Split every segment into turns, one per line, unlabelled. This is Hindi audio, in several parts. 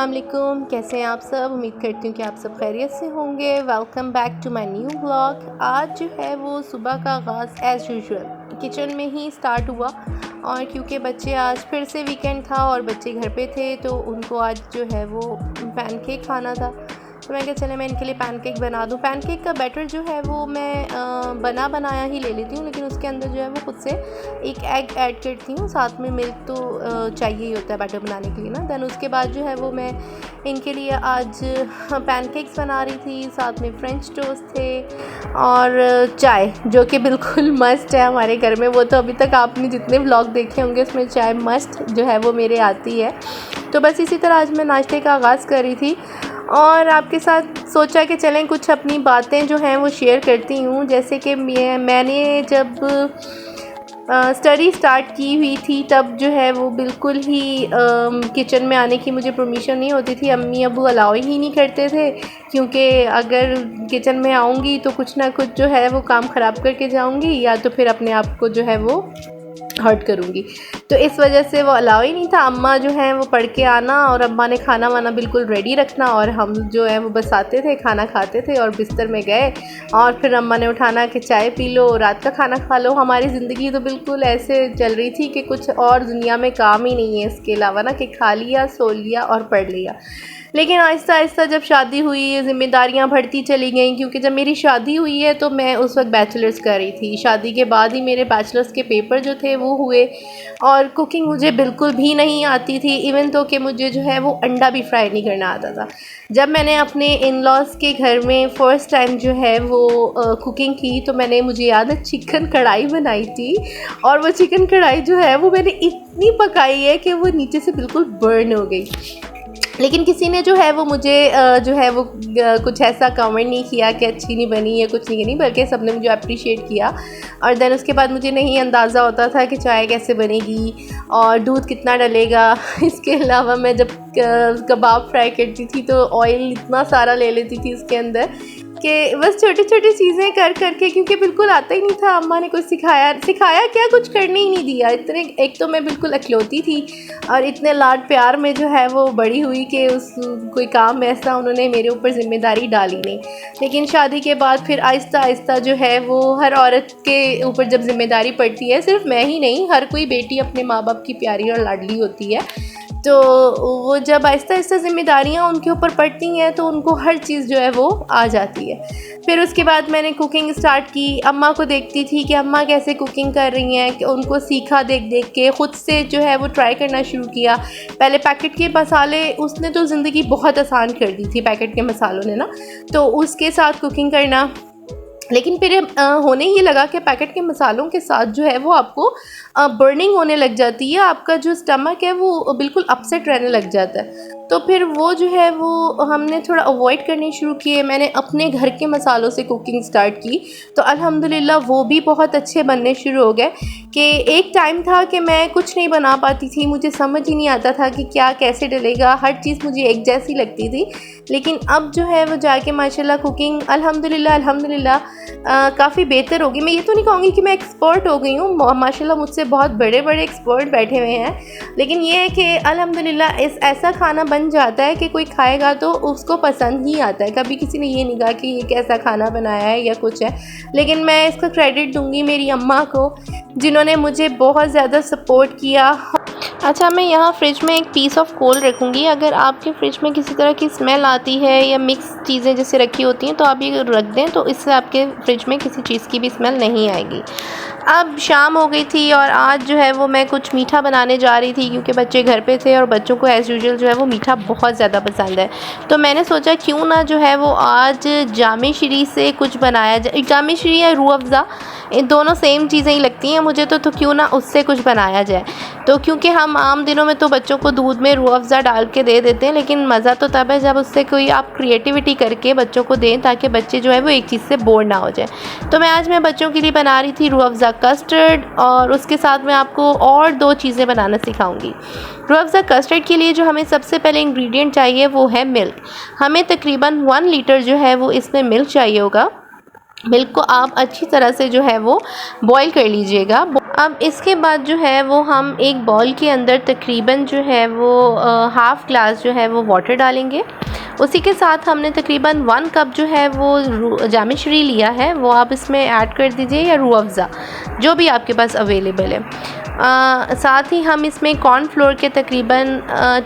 अस्सलाम वालेकुम, कैसे हैं आप सब। उम्मीद करती हूँ कि आप सब खैरियत से होंगे। Welcome back to my new blog. आज जो है वो सुबह का आगाज़ एज़ यूजुअल किचन में ही स्टार्ट हुआ, और क्योंकि बच्चे आज फिर से वीकेंड था और बच्चे घर पे थे तो उनको आज जो है वो पैनकेक खाना था। तो मैं क्या चले मैं इनके लिए पैनकेक बना दूँ। पैनकेक का बैटर जो है वो मैं बनाया ही ले लेती हूँ, लेकिन उसके अंदर जो है वो खुद से एक एग ऐड करती हूँ। साथ में मिल्क तो चाहिए ही होता है बैटर बनाने के लिए ना। दैन उसके बाद जो है वो मैं इनके लिए आज पैनकेक्स बना रही थी, साथ में फ्रेंच टोस्ट थे और चाय, जो कि बिल्कुल मस्ट है हमारे घर में। वो तो अभी तक आपने जितने व्लॉग देखे होंगे उसमें चाय मस्ट जो है वो मेरे आती है। तो बस इसी तरह आज मैं नाश्ते का आगाज़ कर रही थी और आपके साथ सोचा कि चलें कुछ अपनी बातें जो हैं वो शेयर करती हूँ। जैसे कि मैंने जब स्टडी स्टार्ट की हुई थी तब जो है वो बिल्कुल ही किचन में आने की मुझे परमिशन नहीं होती थी। अम्मी अबू अलाउ ही नहीं करते थे, क्योंकि अगर किचन में आऊँगी तो कुछ ना कुछ जो है वो काम ख़राब करके जाऊँगी या तो फिर अपने आप को जो है वो हर्ट करूँगी। तो इस वजह से वो अलाउ ही नहीं था। अम्मा जो है वो पढ़ के आना और अम्मा ने खाना वाना बिल्कुल रेडी रखना, और हम जो है वो बस आते थे, खाना खाते थे और बिस्तर में गए और फिर अम्मा ने उठाना कि चाय पी लो, रात का खाना खा लो। हमारी ज़िंदगी तो बिल्कुल ऐसे चल रही थी कि कुछ और दुनिया में काम ही नहीं है इसके अलावा ना, कि खा लिया, सो लिया और पढ़ लिया। लेकिन आहिस्ता आहिस्ता जब शादी हुई, ज़िम्मेदारियां बढ़ती चली गईं, क्योंकि जब मेरी शादी हुई है तो मैं उस वक्त बैचलर्स कर रही थी। शादी के बाद ही मेरे बैचलर्स के पेपर जो थे वो हुए, और कुकिंग मुझे बिल्कुल भी नहीं आती थी। इवन तो कि मुझे जो है वो अंडा भी फ्राई नहीं करना आता था। जब मैंने अपने इन लॉज़ के घर में फ़र्स्ट टाइम जो है वो कुकिंग की तो मुझे याद है चिकन कढ़ाई बनाई थी, और वो चिकन कढ़ाई जो है वो मैंने इतनी पकाई है कि वो नीचे से बिल्कुल बर्न हो गई। लेकिन किसी ने जो है वो मुझे जो है वो कुछ ऐसा कमेंट नहीं किया कि अच्छी नहीं बनी या कुछ नहीं बनी, बल्कि सब ने मुझे अप्रिशिएट किया। और देन उसके बाद मुझे नहीं अंदाज़ा होता था कि चाय कैसे बनेगी और दूध कितना डलेगा। इसके अलावा मैं जब कबाब फ्राई करती थी तो ऑयल इतना सारा ले लेती थी इसके अंदर कि बस छोटी छोटी चीज़ें कर करके, क्योंकि बिल्कुल आता ही नहीं था। अम्मा ने कुछ सिखाया क्या, कुछ करने ही नहीं दिया। इतने एक तो मैं बिल्कुल अखलौती थी और इतने लाड प्यार में जो है वो बड़ी हुई कि उस कोई काम ऐसा उन्होंने मेरे ऊपर ज़िम्मेदारी डाली नहीं। लेकिन शादी के बाद फिर आहिस्ता आहिस्ता जो है वो हर औरत के ऊपर जब ज़िम्मेदारी पड़ती है, सिर्फ मैं ही नहीं, हर कोई बेटी अपने माँ बाप की प्यारी और लाडली होती है। तो वो जब आहिस्ता आहिस्ता ज़िम्मेदारियाँ उनके ऊपर पड़ती हैं तो उनको हर चीज़ जो है वो आ जाती है। फिर उसके बाद मैंने कुकिंग स्टार्ट की। अम्मा को देखती थी कि अम्मा कैसे कुकिंग कर रही हैं, कि उनको सीखा देख देख के, ख़ुद से जो है वो ट्राई करना शुरू किया। पहले पैकेट के मसाले, उसने तो ज़िंदगी बहुत आसान कर दी थी पैकेट के मसालों ने ना, तो उसके साथ कुकिंग करना। लेकिन फिर होने ही लगा कि पैकेट के मसालों के साथ जो है वो आपको बर्निंग होने लग जाती है, आपका जो स्टमक है वो बिल्कुल अपसेट रहने लग जाता है। तो फिर वो जो है वो हमने थोड़ा अवॉइड करने शुरू किए। मैंने अपने घर के मसालों से कुकिंग स्टार्ट की तो अल्हम्दुलिल्लाह वो भी बहुत अच्छे बनने शुरू हो गए। कि एक टाइम था कि मैं कुछ नहीं बना पाती थी, मुझे समझ ही नहीं आता था कि क्या कैसे डलेगा, हर चीज़ मुझे एक जैसी लगती थी। लेकिन अब जो है वो जाके माशाल्लाह कुकिंग अल्हम्दुलिल्लाह काफ़ी बेहतर होगी। मैं ये तो नहीं कहूँगी कि मैं एक्सपर्ट हो गई हूँ, माशाल्लाह मुझसे बहुत बड़े बड़े एक्सपर्ट बैठे हुए हैं। लेकिन ये है कि अल्हम्दुलिल्लाह ऐसा खाना बन जाता है कि कोई खाएगा तो उसको पसंद ही आता है। कभी किसी ने ये नहीं कहा कि ये कैसा खाना बनाया है या कुछ है। लेकिन मैं इसका क्रेडिट दूँगी मेरी अम्मा को, जिन्होंने मुझे बहुत ज़्यादा सपोर्ट किया। अच्छा, मैं यहाँ फ्रिज में एक पीस ऑफ कोल रखूँगी। अगर आपके फ्रिज में किसी तरह की स्मेल आती है या मिक्स चीज़ें जैसे रखी होती हैं तो आप ये रख दें, तो इससे आपके फ्रिज में किसी चीज़ की भी स्मेल नहीं आएगी। अब शाम हो गई थी और आज जो है वो मैं कुछ मीठा बनाने जा रही थी, क्योंकि बच्चे घर पे थे और बच्चों को एज़ यूजुअल जो है वो मीठा बहुत ज़्यादा पसंद है। तो मैंने सोचा क्यों ना जो है वो आज जामे श्री से कुछ बनाया जाए। जामे श्री या रूह अफ़ज़ा, इन दोनों सेम चीज़ें ही लगती हैं मुझे तो क्यों ना उससे कुछ बनाया जाए। तो क्योंकि हम आम दिनों में तो बच्चों को दूध में रूह अफ़ज़ा डाल के दे देते हैं, लेकिन मज़ा तो तब है जब उससे कोई आप क्रिएटिविटी करके बच्चों को दें, ताकि बच्चे जो है वो एक चीज़ से बोर ना हो जाए। तो आज मैं बच्चों के लिए बना रही थी रूह अफ़ज़ा कस्टर्ड, और उसके साथ मैं आपको और 2 चीज़ें बनाना सिखाऊंगी। रूह अफ़ज़ा कस्टर्ड के लिए जो हमें सबसे पहले इंग्रेडिएंट चाहिए वो है मिल्क। हमें तकरीबन 1 लीटर जो है वो इसमें मिल्क चाहिए होगा। मिल्क को आप अच्छी तरह से जो है वो बॉईल कर लीजिएगा। अब इसके बाद जो है वो हम एक बॉल के अंदर तकरीबन जो है वो हाफ़ ग्लास जो है वो वाटर डालेंगे। उसी के साथ हमने तकरीबन 1 कप जो है वो जामिश्री लिया है, वो आप इसमें ऐड कर दीजिए, या रूह अफ़ज़ा जो भी आपके पास अवेलेबल है। साथ ही हम इसमें कॉर्नफ्लोर के तकरीबन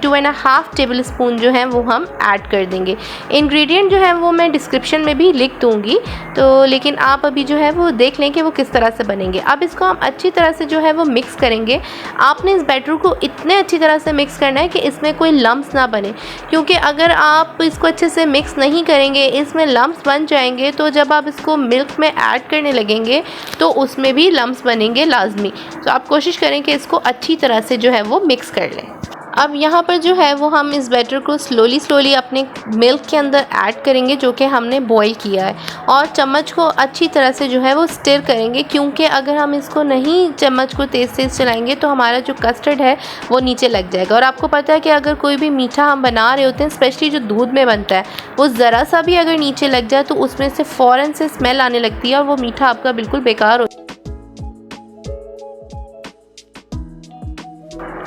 2.5 टेबल स्पून जो हैं वो हम ऐड कर देंगे। इंग्रेडिएंट जो है वो मैं डिस्क्रिप्शन में भी लिख दूँगी, तो लेकिन आप अभी जो है वो देख लें कि वो किस तरह से बनेंगे। अब इसको हम अच्छी तरह से जो है वो मिक्स करेंगे। आपने इस बैटर को इतने अच्छी तरह से मिक्स करना है कि इसमें कोई लम्प्स ना बने, क्योंकि अगर आप इसको अच्छे से मिक्स नहीं करेंगे, इसमें लम्प्स बन जाएंगे, तो जब आप इसको मिल्क में ऐड करने लगेंगे तो उसमें भी लम्प्स बनेंगे लाजमी। तो आप कोशिश करें कि इसको अच्छी तरह से जो है वो मिक्स कर लें। अब यहाँ पर जो है वो हम इस बैटर को स्लोली अपने मिल्क के अंदर ऐड करेंगे जो कि हमने बॉईल किया है, और चम्मच को अच्छी तरह से जो है वो स्टिर करेंगे, क्योंकि अगर हम इसको नहीं चम्मच को तेज़ चलाएंगे तो हमारा जो कस्टर्ड है वो नीचे लग जाएगा। और आपको पता है कि अगर कोई भी मीठा हम बना रहे होते हैं, स्पेशली जो दूध में बनता है, वो ज़रा सा भी अगर नीचे लग जाए तो उसमें से फ़ौरन से स्मेल आने लगती है और वो मीठा आपका बिल्कुल बेकार हो।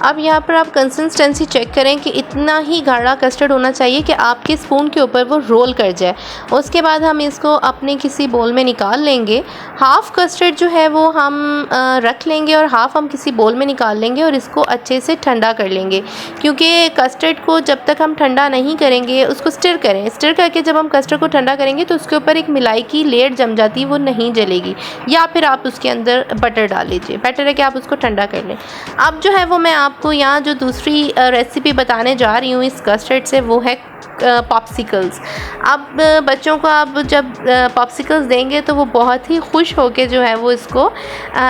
अब यहाँ पर आप कंसिस्टेंसी चेक करें कि इतना ही गाढ़ा कस्टर्ड होना चाहिए कि आपके स्पून के ऊपर वो रोल कर जाए। उसके बाद हम इसको अपने किसी बोल में निकाल लेंगे। हाफ़ कस्टर्ड जो है वो हम रख लेंगे और हाफ़ हम किसी बोल में निकाल लेंगे और इसको अच्छे से ठंडा कर लेंगे, क्योंकि कस्टर्ड को जब तक हम ठंडा नहीं करेंगे, उसको स्टिर करें। स्टिर करके जब हम कस्टर्ड को ठंडा करेंगे तो उसके ऊपर एक मिलाई की लेयर जम जाती है, वो नहीं जलेगी। या फिर आप उसके अंदर बटर डाल लीजिए, बेटर है कि आप उसको ठंडा कर लें। अब जो है वो मैं आपको यहाँ जो दूसरी रेसिपी बताने जा रही हूँ इस कस्टर्ड से, वो है पॉप्सिकल्स। अब बच्चों को आप जब पॉप्सिकल्स देंगे तो वो बहुत ही खुश होके जो है वो इसको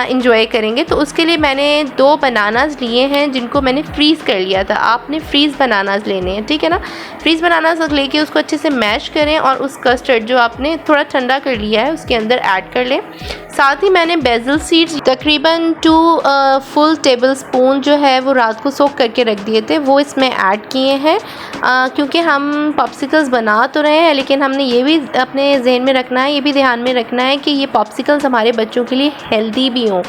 इंजॉय करेंगे। तो उसके लिए मैंने 2 बनानास लिए हैं जिनको मैंने फ्रीज़ कर लिया था। आपने फ्रीज़ बनानास लेने हैं, ठीक है ना। फ्रीज़ बनानास लेके उसको अच्छे से मैश करें और उस कस्टर्ड जो आपने थोड़ा ठंडा कर लिया है उसके अंदर ऐड कर लें। साथ ही मैंने बेसिल सीड्स तकरीबन 2 फुल टेबल स्पून जो है वो रात को सोख करके रख दिए थे, वो इसमें ऐड किए हैं, क्योंकि हम पॉप्सिकल्स बना तो रहे हैं लेकिन हमने ये भी अपने जहन में रखना है, ये भी ध्यान में रखना है कि ये पॉप्सिकल्स हमारे बच्चों के लिए हेल्दी भी हों।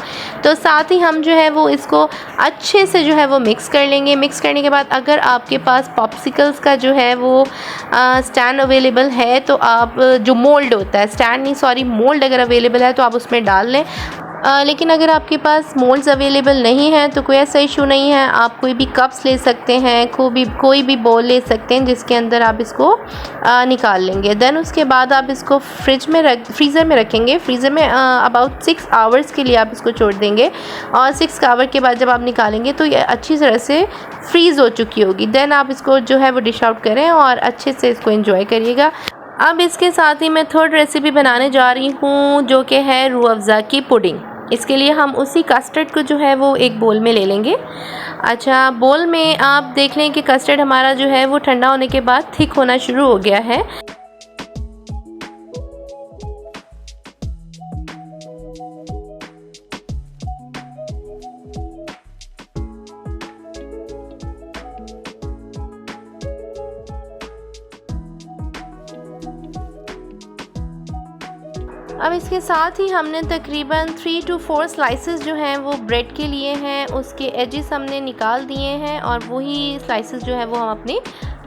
तो साथ ही हम जो है वो इसको अच्छे से जो है वो मिक्स कर लेंगे। मिक्स करने के बाद अगर आपके पास पॉप्सिकल्स का जो है वो स्टैंड अवेलेबल है तो आप, जो मोल्ड होता है, स्टैंड नहीं सॉरी मोल्ड अगर अवेलेबल है तो आप उसमें डाल लें। लेकिन अगर आपके पास मोल्ड्स अवेलेबल नहीं हैं तो कोई ऐसा इशू नहीं है, आप कोई भी कप्स ले सकते हैं, कोई भी बोल ले सकते हैं जिसके अंदर आप इसको निकाल लेंगे। देन उसके बाद आप इसको फ्रीज़र में रखेंगे। फ्रीज़र में अबाउट 6 आवर्स के लिए आप इसको छोड़ देंगे, और 6 आवर के बाद जब आप निकालेंगे तो ये अच्छी तरह से फ्रीज़ हो चुकी होगी। देन आप इसको जो है वो डिश आउट करें और अच्छे से इसको एंजॉय करिएगा। अब इसके साथ ही मैं थर्ड रेसिपी बनाने जा रही हूँ जो कि है रूह अफ़ज़ा की पुडिंग। इसके लिए हम उसी कस्टर्ड को जो है वो एक बोल में ले लेंगे। अच्छा, बोल में आप देख लें कि कस्टर्ड हमारा जो है वो ठंडा होने के बाद थिक होना शुरू हो गया है। अब इसके साथ ही हमने तकरीबन 3 to 4 स्लाइसेस जो हैं वो ब्रेड के लिए हैं, उसके एजेस हमने निकाल दिए हैं और वही स्लाइसेस जो है वो हम अपनी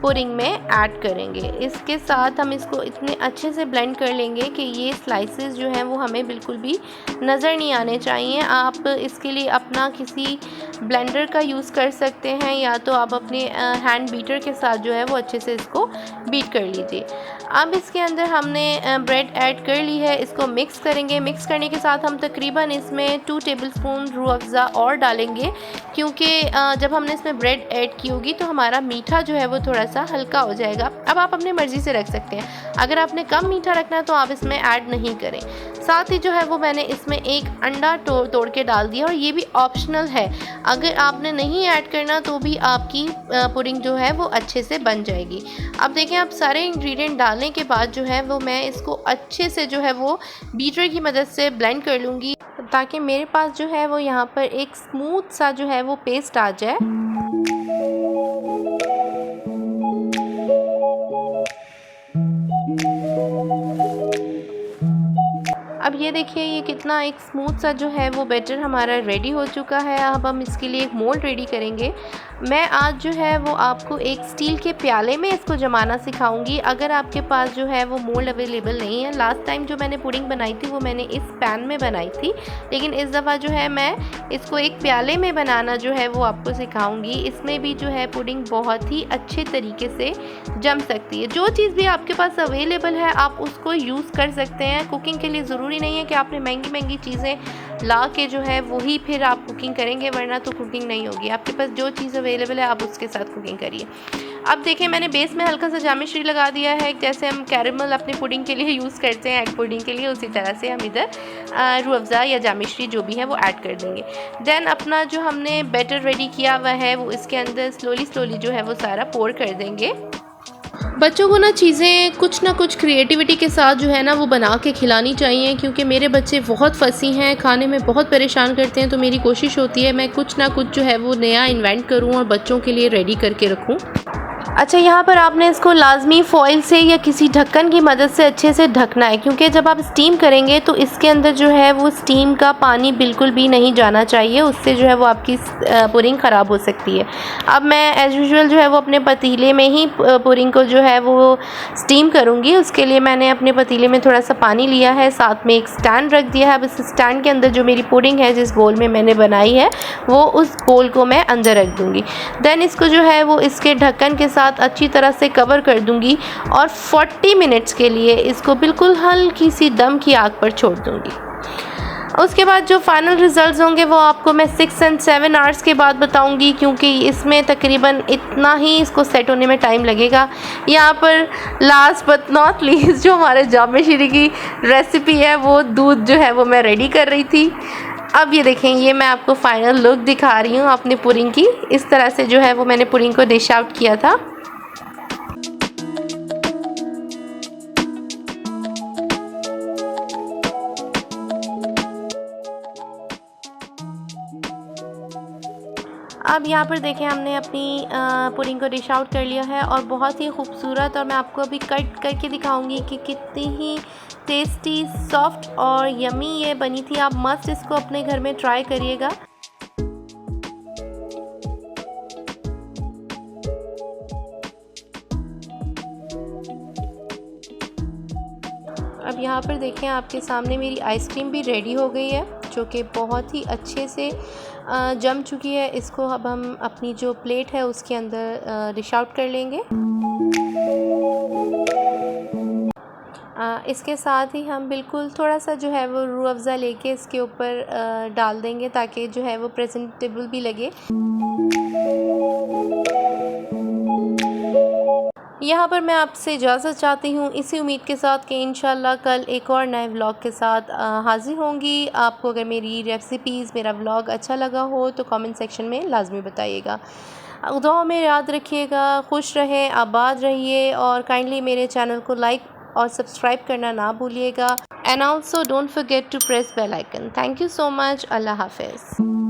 पुडिंग में ऐड करेंगे। इसके साथ हम इसको इतने अच्छे से ब्लेंड कर लेंगे कि ये स्लाइसेस जो हैं वो हमें बिल्कुल भी नज़र नहीं आने चाहिए। आप इसके लिए अपना किसी ब्लेंडर का यूज़ कर सकते हैं, या तो आप अपने हैंड बीटर के साथ जो है वो अच्छे से इसको बीट कर लीजिए। अब इसके अंदर हमने ब्रेड ऐड कर ली है, इसको मिक्स करेंगे। मिक्स करने के साथ हम तकरीबन इसमें 2 टेबलस्पून रूह अफ़ज़ा और डालेंगे, क्योंकि जब हमने इसमें ब्रेड ऐड की होगी तो हमारा मीठा जो है वो थोड़ा सा हल्का हो जाएगा। अब आप अपनी मर्ज़ी से रख सकते हैं, अगर आपने कम मीठा रखना है तो आप इसमें ऐड नहीं करें। साथ ही जो है वो मैंने इसमें एक अंडा तोड़ के डाल दिया, और ये भी ऑप्शनल है, अगर आपने नहीं ऐड करना तो भी आपकी पुडिंग जो है वो अच्छे से बन जाएगी। अब देखें, आप सारे इंग्रेडिएंट डालने के बाद जो है वो मैं इसको अच्छे से जो है वो बीटर की मदद से ब्लेंड कर लूँगी, ताकि मेरे पास जो है वो यहाँ पर एक स्मूथ सा जो है वो पेस्ट आ जाए। अब ये देखिए ये कितना एक स्मूथ सा जो है वो बैटर हमारा रेडी हो चुका है। अब हम इसके लिए एक मोल्ड रेडी करेंगे। मैं आज जो है वो आपको एक स्टील के प्याले में इसको जमाना सिखाऊंगी। अगर आपके पास जो है वो मोल्ड अवेलेबल नहीं है, लास्ट टाइम जो मैंने पुडिंग बनाई थी वो मैंने इस पैन में बनाई थी, लेकिन इस दफ़ा जो है मैं इसको एक प्याले में बनाना जो है वो आपको सिखाऊंगी। इसमें भी जो है पुडिंग बहुत ही अच्छे तरीके से जम सकती है। जो चीज़ भी आपके पास अवेलेबल है आप उसको यूज़ कर सकते हैं। कुकिंग के लिए ज़रूरी नहीं है कि आपने महंगी महंगी चीज़ें ला के जो है वही फिर आप कुकिंग करेंगे, वरना तो कुकिंग नहीं होगी। आपके पास जो चीज़ अवेलेबल है आप उसके साथ कुकिंग करिए। अब देखें मैंने बेस में हल्का सा जामिश्री लगा दिया है, जैसे हम कैरेमल अपनी पुडिंग के लिए यूज़ करते हैं एग पुडिंग के लिए, उसी तरह से हम इधर रूह अफ़ज़ा या जामिश्री जो भी है वो ऐड कर देंगे। देन अपना जो हमने बैटर रेडी किया हुआ है वो इसके अंदर स्लोली जो है वो सारा पोर कर देंगे। बच्चों को ना चीज़ें कुछ ना कुछ क्रिएटिविटी के साथ जो है ना वो बना के खिलानी चाहिए, क्योंकि मेरे बच्चे बहुत फंसी हैं, खाने में बहुत परेशान करते हैं। तो मेरी कोशिश होती है मैं कुछ ना कुछ जो है वो नया इन्वेंट करूं और बच्चों के लिए रेडी करके रखूं। अच्छा, यहाँ पर आपने इसको लाजमी फ़ॉइल से या किसी ढक्कन की मदद से अच्छे से ढकना है, क्योंकि जब आप स्टीम करेंगे तो इसके अंदर जो है वो स्टीम का पानी बिल्कुल भी नहीं जाना चाहिए, उससे जो है वो आपकी पुडिंग ख़राब हो सकती है। अब मैं एज़ यूजुअल जो है वो अपने पतीले में ही पुडिंग को जो है वो स्टीम करूँगी। उसके लिए मैंने अपने पतीले में थोड़ा सा पानी लिया है, साथ में एक स्टैंड रख दिया है। अब इस स्टैंड के अंदर जो मेरी पुडिंग है जिस बोल में मैंने बनाई है वो उस बोल को मैं अंदर रख दूँगी। देन इसको जो है वो इसके ढक्कन के साथ अच्छी तरह से कवर कर दूंगी और 40 मिनट्स के लिए इसको बिल्कुल हल्की सी दम की आग पर छोड़ दूंगी। उसके बाद जो फाइनल रिजल्ट्स होंगे वो आपको मैं 6 और 7 आवर्स के बाद बताऊंगी, क्योंकि इसमें तकरीबन इतना ही इसको सेट होने में टाइम लगेगा। यहाँ पर लास्ट बट नॉट लीस्ट जो हमारे जामिश्री की रेसिपी है वो दूध जो है वो मैं रेडी कर रही थी। अब ये देखें, ये मैं आपको फाइनल लुक दिखा रही हूँ अपनी पुडिंग की। इस तरह से जो है वो मैंने पुडिंग को डिश आउट किया था। अब यहाँ पर देखें हमने अपनी पुडिंग को डिश आउट कर लिया है और बहुत ही खूबसूरत, और मैं आपको अभी कट करके दिखाऊंगी कि कितनी ही टेस्टी, सॉफ्ट और यमी ये बनी थी। आप मस्ट इसको अपने घर में ट्राई करिएगा। अब यहाँ पर देखें आपके सामने मेरी आइसक्रीम भी रेडी हो गई है, जो कि बहुत ही अच्छे से जम चुकी है। इसको अब हम अपनी जो प्लेट है उसके अंदर डिश आउट कर लेंगे। इसके साथ ही हम बिल्कुल थोड़ा सा जो है वो रूह अफ़ज़ा लेके इसके ऊपर डाल देंगे, ताकि जो है वो प्रेजेंटेबल भी लगे। यहाँ पर मैं आपसे इजाज़त चाहती हूँ, इसी उम्मीद के साथ कि इंशाल्लाह कल एक और नए व्लॉग के साथ हाज़िर होंगी। आपको अगर मेरी रेसिपीज़, मेरा व्लॉग अच्छा लगा हो तो कमेंट सेक्शन में लाजमी बताइएगा। दुआ में याद रखिएगा, खुश रहें, आबाद रहिए, और काइंडली मेरे चैनल को लाइक और सब्सक्राइब करना ना भूलिएगा। And also don't forget to press bell icon. Thank you so much. अल्लाह हाफ़िज़।